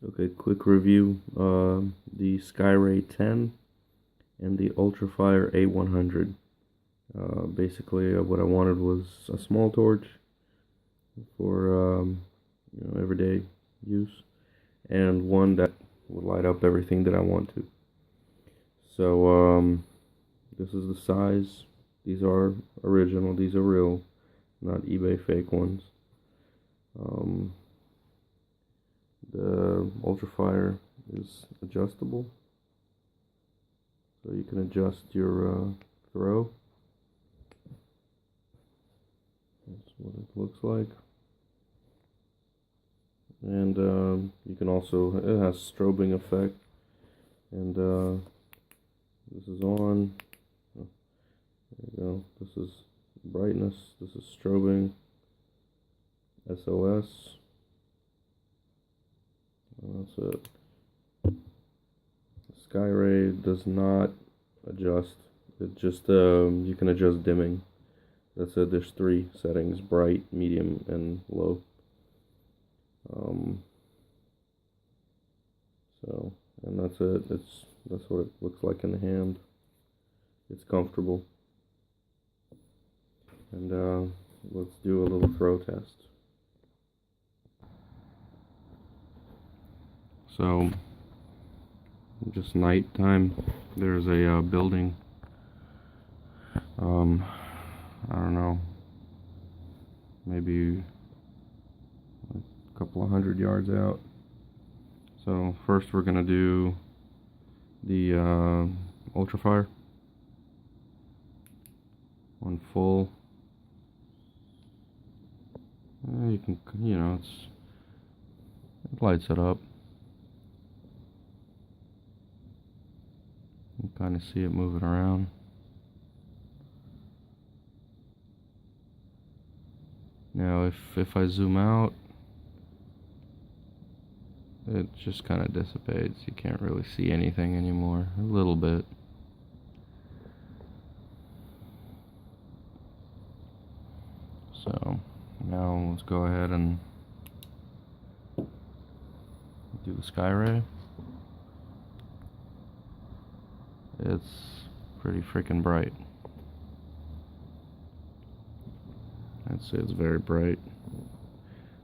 Okay, quick review. The Skyray 10 and the Ultrafire A100. Basically, what I wanted was a small torch for everyday use, and one that would light up everything that I want to. So this is the size. These are original. These are real, not eBay fake ones. The Ultrafire is adjustable, so you can adjust your throw. That's what it looks like. And you can also, it has strobing effect, and this is on. Oh, there you go. This is brightness, this is strobing, SOS. That's it. Skyray does not adjust. It just you can adjust dimming. That's it. There's 3 settings: bright, medium, and low. And that's it. That's what it looks like in the hand. It's comfortable. And let's do a little throw test. So, just nighttime. There's a building. I don't know, maybe a couple of 100 yards out. So first we're gonna do the Ultrafire on full. You can, it lights it up. You can kind of see it moving around. Now if I zoom out, it just kind of dissipates. You can't really see anything anymore. A little bit. So now let's go ahead and do the Skyray. It's pretty freaking bright. I'd say it's very bright.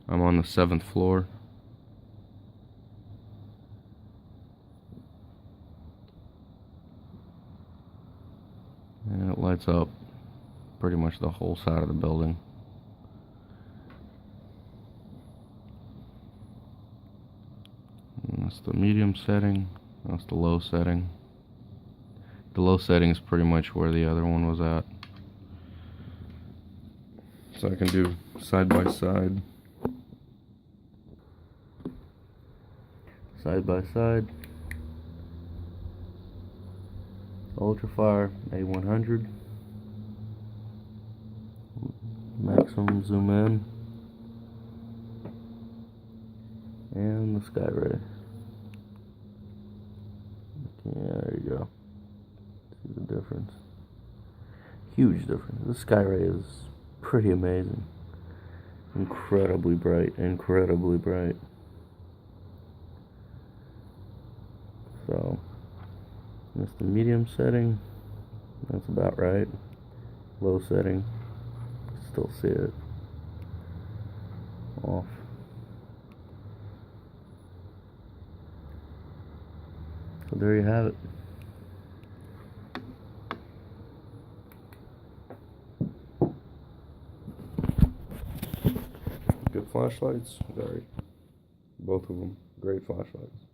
I'm on the 7th floor. And it lights up pretty much the whole side of the building. And that's the medium setting. That's the low setting. The low setting is pretty much where the other one was at. So I can do side by side. Side by side. Ultrafire A100. Maximum zoom in. And the Skyray. Yeah, there you go. See the difference. Huge difference. The Skyray is pretty amazing. Incredibly bright. Incredibly bright. So that's the medium setting. That's about right. Low setting. Still see it. Off. So there you have it. Good flashlights. Very. Both of them. Great flashlights.